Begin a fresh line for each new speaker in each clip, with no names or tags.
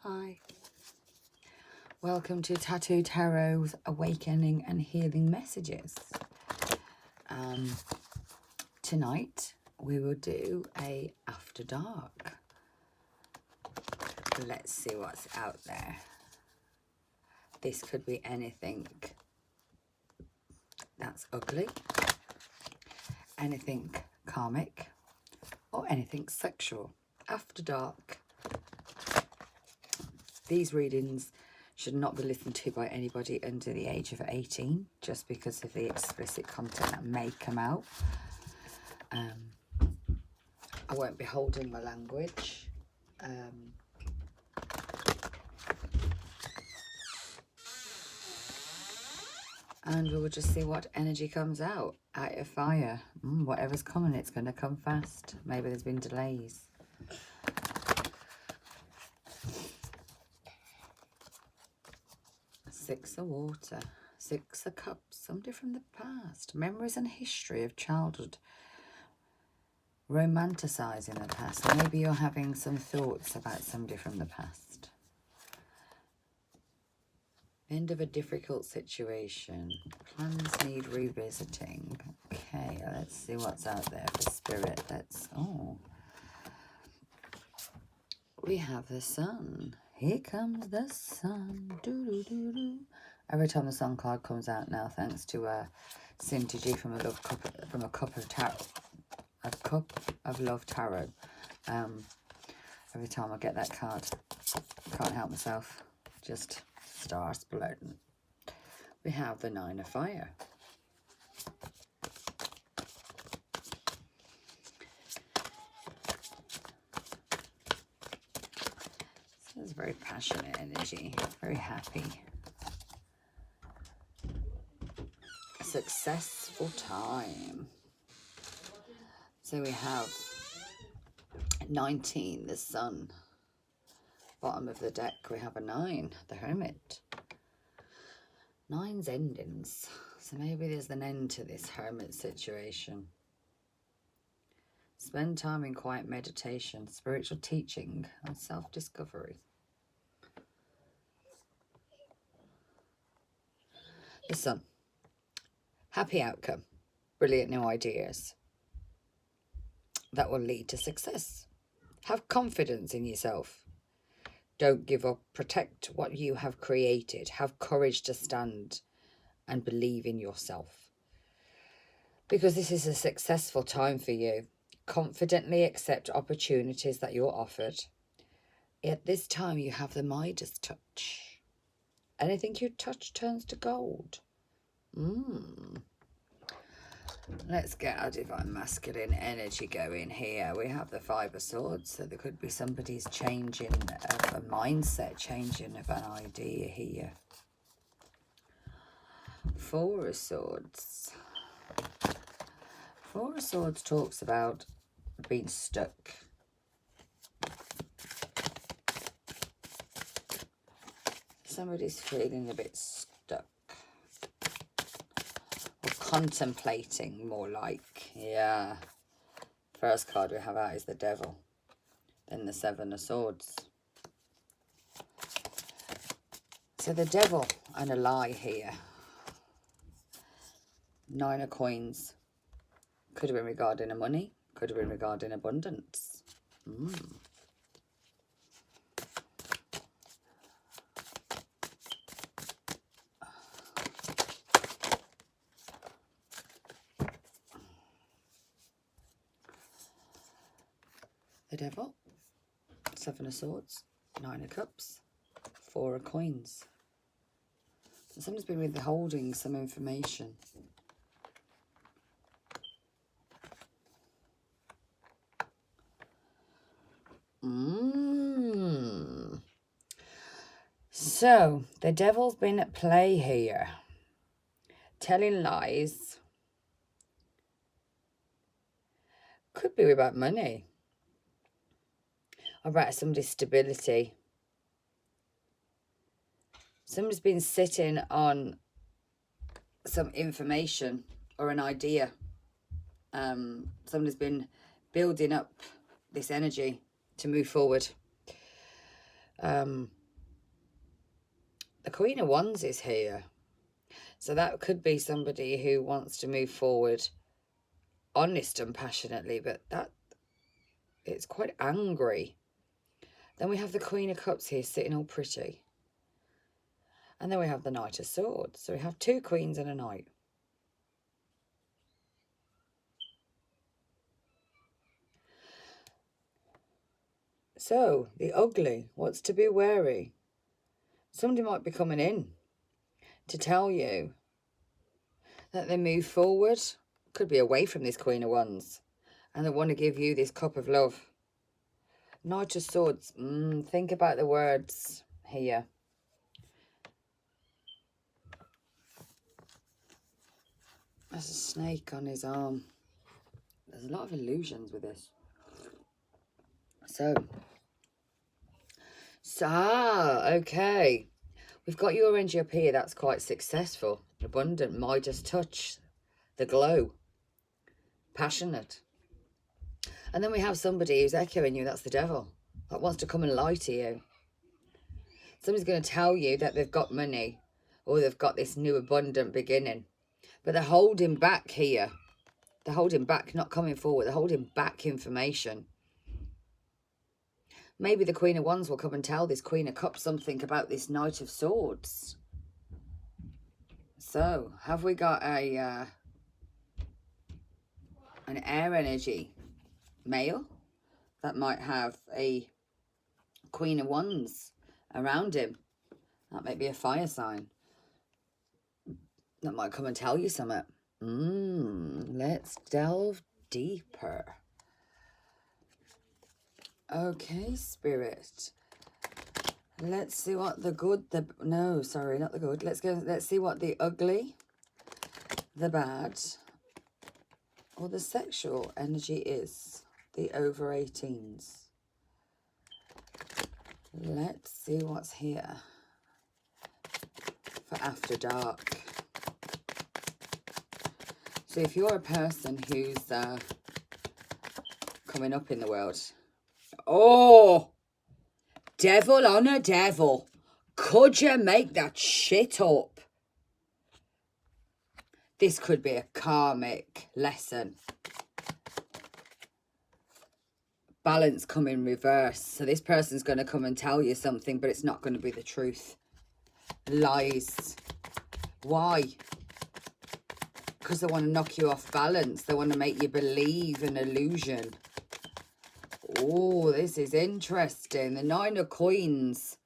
Hi. Welcome to Tattoo Tarot's Awakening and Healing Messages. Tonight we will do a After Dark. Let's see what's out there. This could be anything that's ugly, anything karmic, or anything sexual. After Dark. These readings should not be listened to by anybody under the age of 18, just because of the explicit content that may come out. I won't be holding my language. And we will just see what energy comes out. Out of fire. Whatever's coming, it's going to come fast. Maybe there's been delays. Six of Water, Six of Cups, somebody from the past, memories and history of childhood, romanticising the past. Maybe you're having some thoughts about somebody from the past. End of a difficult situation. Plans need revisiting. Okay, let's see what's out there for spirit. We have the Sun. Here comes the Sun. Doo-doo-doo-doo. Every time the Sun card comes out now, thanks to Syntgy from a cup of love tarot. Every time I get that card, I can't help myself. Just starts bloating. We have the Nine of Fire. It's very passionate energy, very happy. A successful time. So we have 19, the Sun. Bottom of the deck, we have a 9, the Hermit. 9's endings. So maybe there's an end to this Hermit situation. Spend time in quiet meditation, spiritual teaching, and self-discovery. The Sun. Happy outcome. Brilliant new ideas. That will lead to success. Have confidence in yourself. Don't give up. Protect what you have created. Have courage to stand and believe in yourself. Because this is a successful time for you. Confidently accept opportunities that you're offered. At this time, you have the Midas touch. Anything you touch turns to gold. Let's get our divine masculine energy going here. We have the Five of Swords, so there could be somebody's changing of a mindset, changing of an idea here. Four of Swords. Four of Swords talks about being stuck. Somebody's feeling a bit stuck. Or contemplating, more like. Yeah. First card we have out is the Devil. Then the Seven of Swords. So the Devil and a lie here. Nine of Coins. Could have been regarding a money. Could have been regarding abundance. The Devil, Seven of Swords, Nine of Cups, Four of Coins. So somebody's been withholding some information. So, the Devil's been at play here. Telling lies. Could be about money. About somebody's stability. Somebody's been sitting on some information or an idea. Somebody's been building up this energy to move forward. The Queen of Wands is here. So that could be somebody who wants to move forward honest and passionately, but it's quite angry. Then we have the Queen of Cups here sitting all pretty. And then we have the Knight of Swords. So we have two queens and a knight. So, the ugly, what's to be wary? Somebody might be coming in to tell you that they move forward. Could be away from this Queen of Wands. And they want to give you this cup of love. Knight of Swords. Think about the words here. There's a snake on his arm. There's a lot of illusions with this. Okay. We've got your energy up here. That's quite successful. Abundant. Midas touch. The glow. Passionate. And then we have somebody who's echoing you. That's the devil. That wants to come and lie to you. Somebody's going to tell you that they've got money. Or they've got this new abundant beginning. But they're holding back here. They're holding back, not coming forward. They're holding back information. Maybe the Queen of Wands will come and tell this Queen of Cups something about this Knight of Swords. So, have we got an air energy male that might have a Queen of Wands around him? That might be a fire sign. That might come and tell you something. Let's delve deeper. Okay, Spirit. Let's see what the good, no, sorry, not the good. Let's see what the ugly, the bad, or the sexual energy is. The over 18s. Let's see what's here for After Dark. So if you're a person who's coming up in the world, oh, devil on a devil. Could you make that shit up? This could be a karmic lesson. Balance come in reverse. So this person's going to come and tell you something, but it's not going to be the truth. Lies. Why? Because they want to knock you off balance. They want to make you believe an illusion. Oh, this is interesting. The Nine of Coins.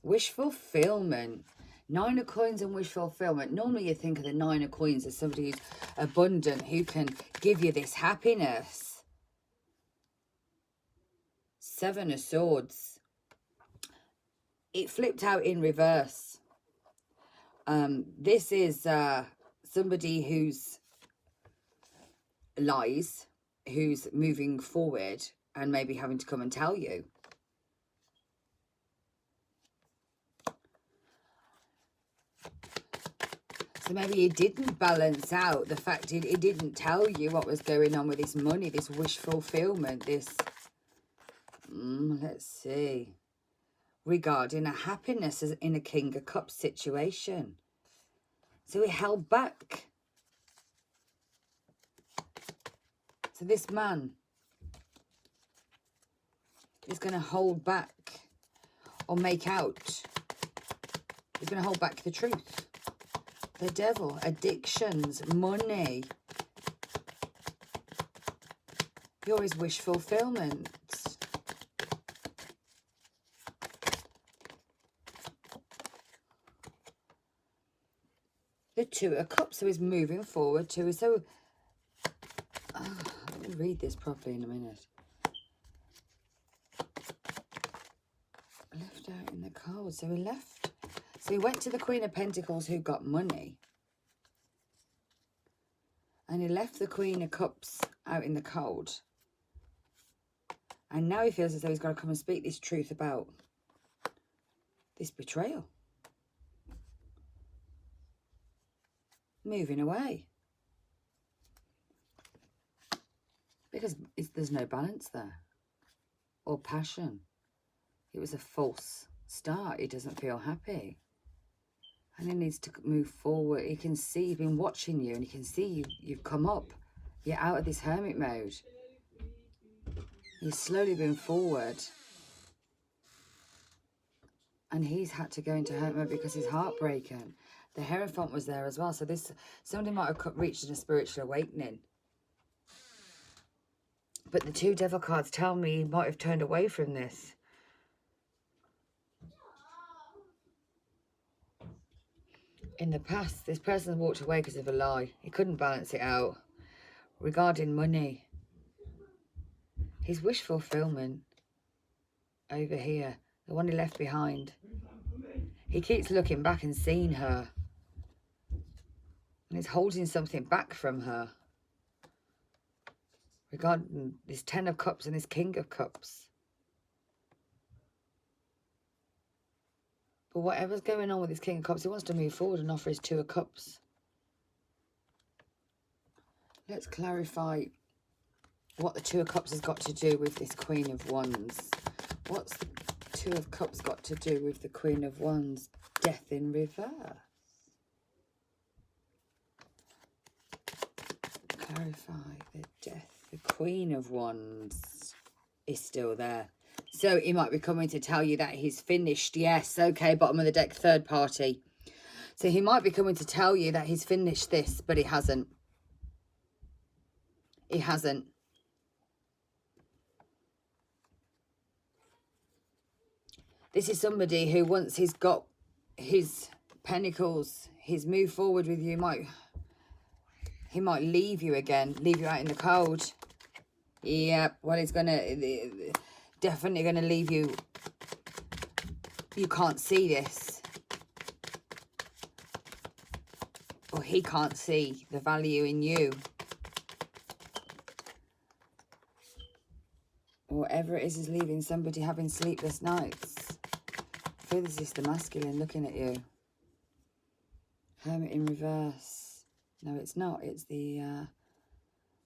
Wish fulfillment. Nine of Coins and wish fulfillment. Normally you think of the Nine of Coins as somebody who's abundant, who can give you this happiness. Seven of Swords. It flipped out in reverse. This is somebody who's lies, who's moving forward and maybe having to come and tell you. So maybe he didn't balance out the fact he didn't tell you what was going on with this money, this wish fulfillment, this, let's see, regarding a happiness in a King of Cups situation. So he held back. So this man is going to hold back or make out. He's going to hold back the truth. The devil, addictions, money. You're his wish fulfillment. The Two of Cups, so he's moving forward too. So, let me read this properly in a minute. Left out in the cold, so he left. So he went to the Queen of Pentacles who got money. And he left the Queen of Cups out in the cold. And now he feels as though he's got to come and speak this truth about this betrayal. Moving away. Because there's no balance there. Or passion. It was a false start. He doesn't feel happy. And he needs to move forward. He can see, he's been watching you, and he can see you've come up. You're out of this hermit mode. You've slowly been forward. And he's had to go into hermit mode because he's heartbroken. The Hierophant was there as well. So somebody might have reached a spiritual awakening. But the 2 Devil cards tell me he might have turned away from this. In the past, this person walked away because of a lie. He couldn't balance it out. Regarding money. His wish fulfillment. Over here. The one he left behind. He keeps looking back and seeing her. And he's holding something back from her. Regarding this 10 of Cups and this King of Cups. But whatever's going on with this King of Cups, he wants to move forward and offer his 2 of Cups. Let's clarify what the 2 of Cups has got to do with this Queen of Wands. What's the 2 of Cups got to do with the Queen of Wands? Death in reverse. Clarify the death. The Queen of Wands is still there. So he might be coming to tell you that he's finished. Yes, okay, bottom of the deck, third party. So he might be coming to tell you that he's finished this, but he hasn't. He hasn't. This is somebody who, once he's got his pentacles, he's moved forward with you, he might leave you again, leave you out in the cold. Yep, well, he's definitely going to leave you. You can't see this. Or he can't see the value in you. Whatever it is leaving somebody having sleepless nights. I feel this is the masculine looking at you. Hermit in reverse. No, it's not. It's the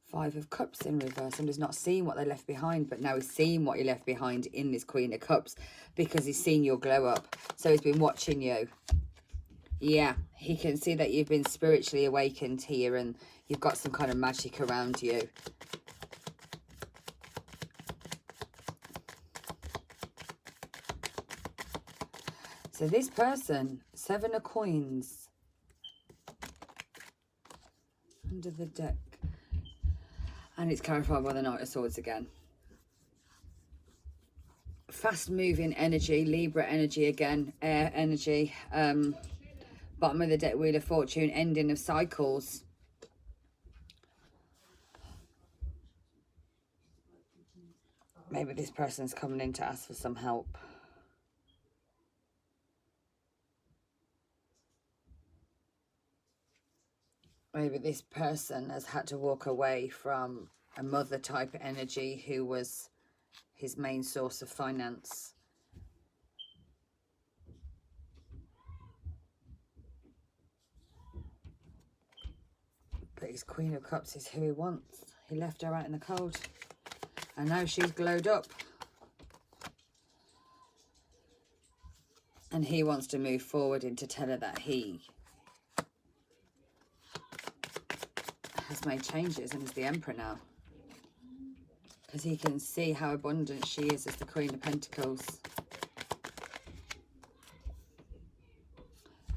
5 of Cups in reverse. Somebody's not seeing what they left behind, but now he's seeing what he left behind in this Queen of Cups because he's seen your glow up. So he's been watching you. Yeah, he can see that you've been spiritually awakened here and you've got some kind of magic around you. So this person, 7 of Coins. Under the deck. And it's clarified by the Knight of Swords again. Fast moving energy, Libra energy again, air energy. Bottom of the deck, Wheel of Fortune, ending of cycles. Maybe this person's coming in to ask for some help. Maybe this person has had to walk away from a mother type energy who was his main source of finance. But his Queen of Cups is who he wants. He left her out in the cold. And now she's glowed up. And he wants to move forward and to tell her that he has made changes and is the Emperor now. Because he can see how abundant she is as the Queen of Pentacles.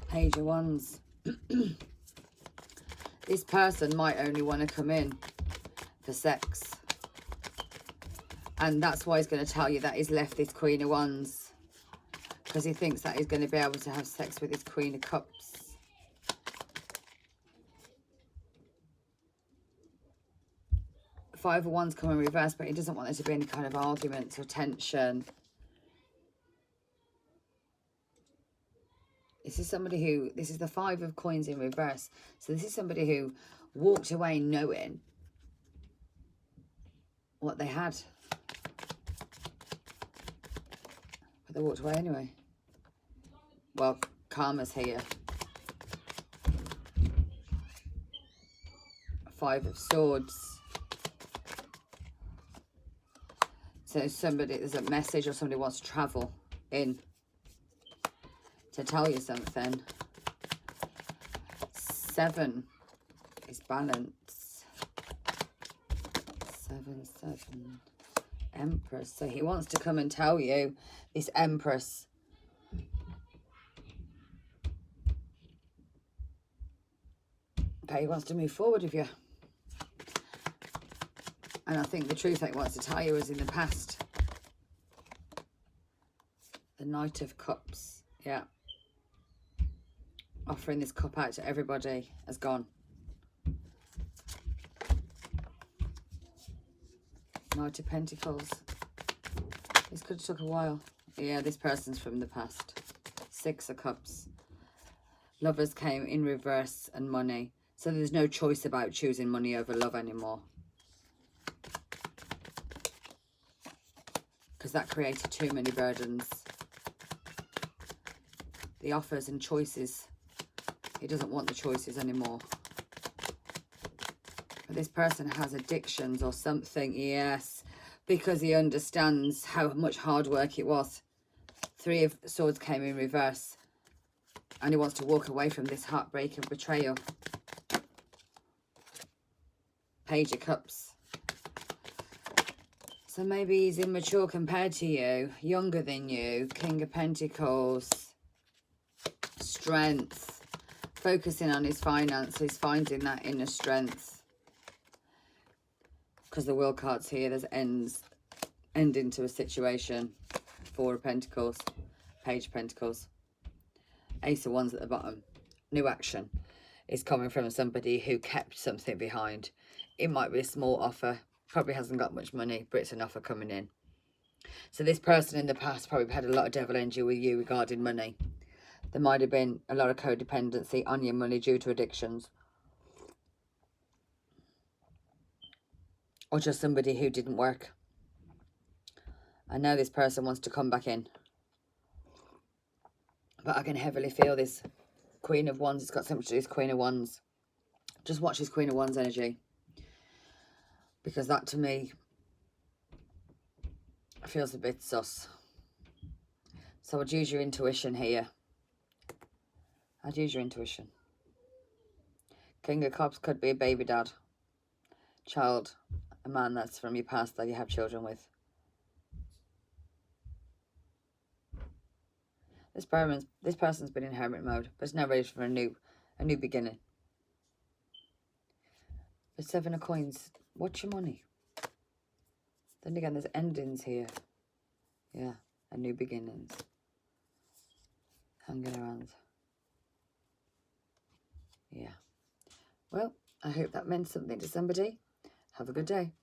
Page of Wands. This person might only want to come in for sex. And that's why he's going to tell you that he's left this Queen of Wands. Because he thinks that he's going to be able to have sex with his Queen of Cups. Five of Wands come in reverse, but he doesn't want there to be any kind of arguments or tension. This is somebody who, this is the 5 of Coins in reverse. So this is somebody who walked away knowing what they had. But they walked away anyway. Well, karma's here. 5 of Swords. So somebody, there's a message or somebody wants to travel in. to tell you something. 7 is balance. 7, 7. Empress. So he wants to come and tell you, this Empress, that he wants to move forward with you. And I think the truth that he wants to tell you is in the past. The Knight of Cups. Yeah. Offering this cup out to everybody has gone. Knight of Pentacles. This could have took a while. Yeah, this person's from the past. 6 of Cups. Lovers came in reverse and money. So there's no choice about choosing money over love anymore. Because that created too many burdens. The offers and choices. He doesn't want the choices anymore. But this person has addictions or something, yes, because he understands how much hard work it was. 3 of Swords came in reverse. And he wants to walk away from this heartbreak and betrayal. Page of Cups. So maybe he's immature compared to you, younger than you. King of Pentacles. Strength. Focusing on his finances, finding that inner strength. Because the World card's here, there's ending to a situation. 4 of Pentacles. Page of Pentacles. Ace of Wands at the bottom. New action is coming from somebody who kept something behind. It might be a small offer. Probably hasn't got much money, but it's an offer coming in. So this person in the past probably had a lot of devil energy with you regarding money. There might have been a lot of codependency on your money due to addictions. Or just somebody who didn't work. I know this person wants to come back in. But I can heavily feel this Queen of Wands. It's got something to do with Queen of Wands. Just watch this Queen of Wands energy. Because that to me feels a bit sus. So I'd use your intuition here. I'd use your intuition. King of Cups could be a baby dad. Child. A man that's from your past that you have children with. This person's been in hermit mode, but it's now ready for a new beginning. The 7 of Coins. Watch your money. Then again, there's endings here. Yeah, a new beginnings. Hanging around. Yeah. Well, I hope that meant something to somebody. Have a good day.